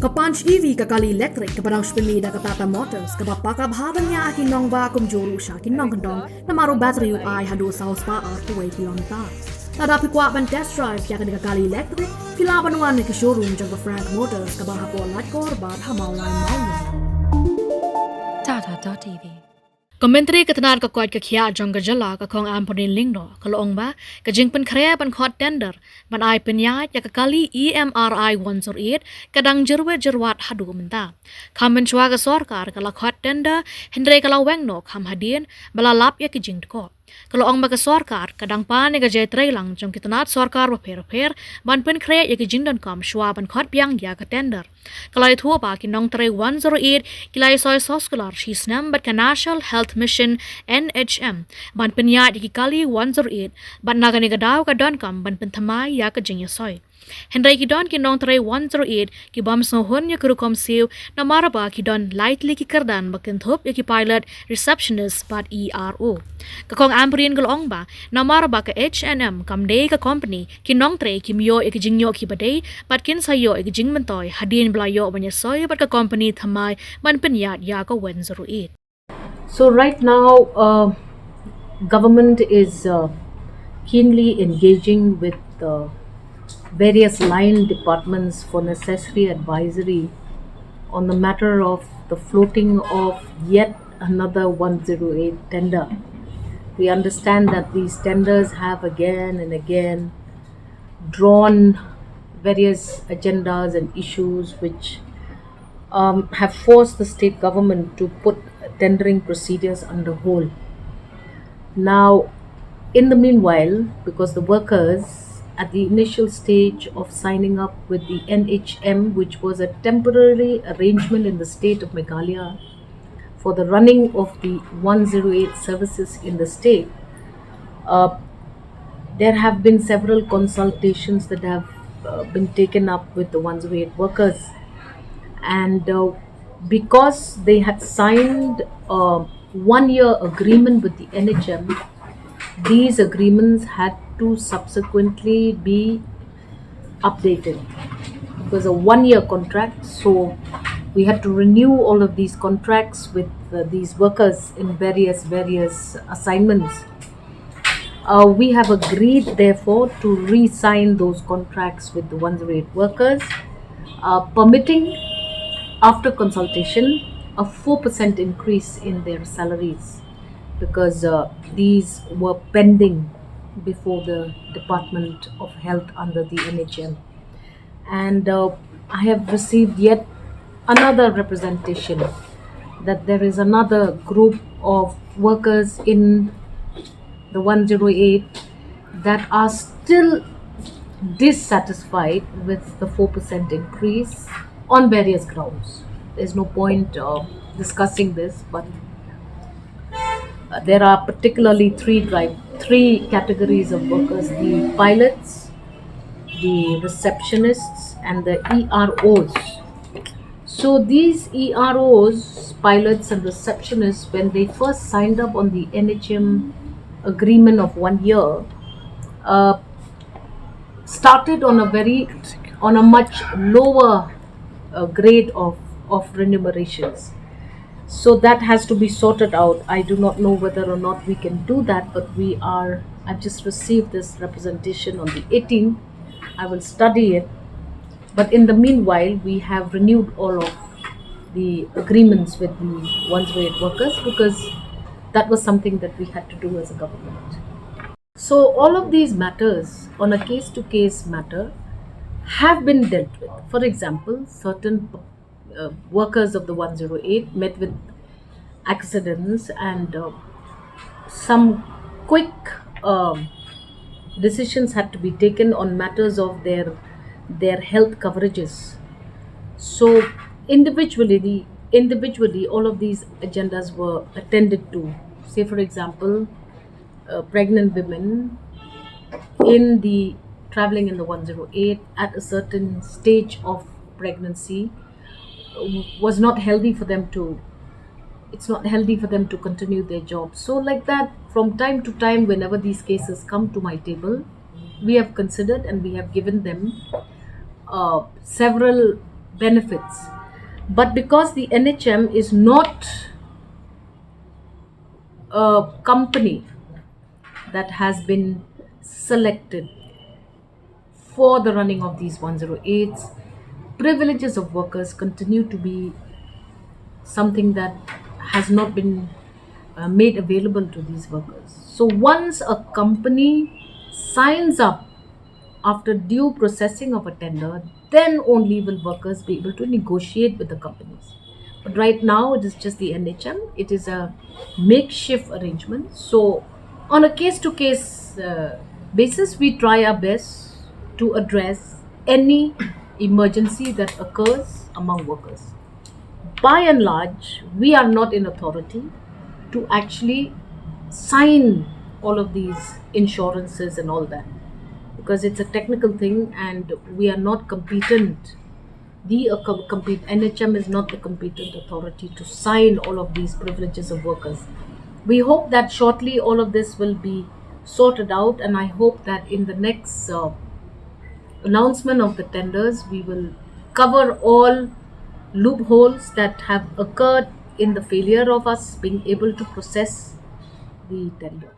Kapanch EV kakali electric kabarang spinida katata motors kabapaka bhabanya akin nong ba kumjuru siya kinong kandong na maru battery ay hadu sa hospa at 2 kilometer. Nadapi kwa ban test drive yakin kakali electric kilaban wan ni showroom jang Frank Motors kabang hapo lat korbat hamaw line mawin. Tata.tv Myntri katanar ka kwat ka khia jong jylla ka khong amponin lingno kalong ba ka jingpen khre ban khot tender ban ai penya ya ka kali EMRI 108 kadang jerwe jerwat hadu menta khamen chwa ka sarkar kala khot tender hendre kala wengno kham hadien bala lap ya ki jing ko kalong ba ka sarkar kadang pa ne ga je trailang jong kitanat sarkar ba pher ban pen khre ya ki jingdan kam shwa ban khot piang ya ka tender kalai thua ba ki nong tre 108 kilai soy soskular shi snam bat ka national health mission NHM ban penya di kali 108 ban nagani ga daw ka don kam ban penthamai ya ka jingya soy Henry ki don ki nong tre 108 ki bam so hon ya kuru kom siu na maraba ki don lightly ki kardan bakin thop ya ki pilot receptionist bat ERO ka kong amprien gulong ba na maraba ka H&M kam day ka company ki nong tre ki myo ya ki jingyo ki badai bat kin sayo ya ki jing mentoy hadin blayo banya soy bat ka company thamai ban penya ya ka 108. So right now, government is keenly engaging with various line departments for necessary advisory on the matter of the floating of yet another 108 tender. We understand that these tenders have again and again drawn various agendas and issues which have forced the state government to put tendering procedures under hold. Now, in the meanwhile, because the workers at the initial stage of signing up with the NHM, which was a temporary arrangement in the state of Meghalaya for the running of the 108 services in the state, there have been several consultations that have been taken up with the 108 workers. And because they had signed a 1-year agreement with the NHM, these agreements had to subsequently be updated. It was a 1-year contract, so we had to renew all of these contracts with these workers in various assignments. We have agreed, therefore, to re-sign those contracts with the 108 workers, permitting, after consultation, a 4% increase in their salaries, because these were pending before the Department of Health under the NHM. And I have received yet another representation that there is another group of workers in the 108 that are still dissatisfied with the 4% increase on various grounds. There's no point discussing this, but there are particularly three categories of workers: the pilots, the receptionists, and the EROs. So these EROs, pilots and receptionists, when they first signed up on the NHM agreement of 1 year, started on a much lower grade of remunerations. So that has to be sorted out. I do not know whether or not we can do that, but I've just received this representation on the 18th. I will study it. But in the meanwhile, we have renewed all of the agreements with the 108 workers because that was something that we had to do as a government. So all of these matters, on a case-to-case matter, have been dealt with. For example, certain workers of the 108 met with accidents, and some quick decisions had to be taken on matters of their health coverages. So individually all of these agendas were attended to. Say, for example, pregnant women traveling in the 108 at a certain stage of pregnancy was not healthy for them to continue their job. So like that, from time to time, whenever these cases come to my table, we have considered and we have given them several benefits. But because the NHM is not a company that has been selected for the running of these 108s, privileges of workers continue to be something that has not been made available to these workers. So once a company signs up after due processing of a tender, then only will workers be able to negotiate with the companies. But right now, it is just the NHM. It is a makeshift arrangement. So, on a case to case basis, we try our best to address any emergency that occurs among workers. By and large, we are not in authority to actually sign all of these insurances and all that, because it's a technical thing and we are not competent. NHM is not the competent authority to sign all of these privileges of workers. We hope that shortly all of this will be sorted out, and I hope that in the next announcement of the tenders, we will cover all loopholes that have occurred in the failure of us being able to process the tender.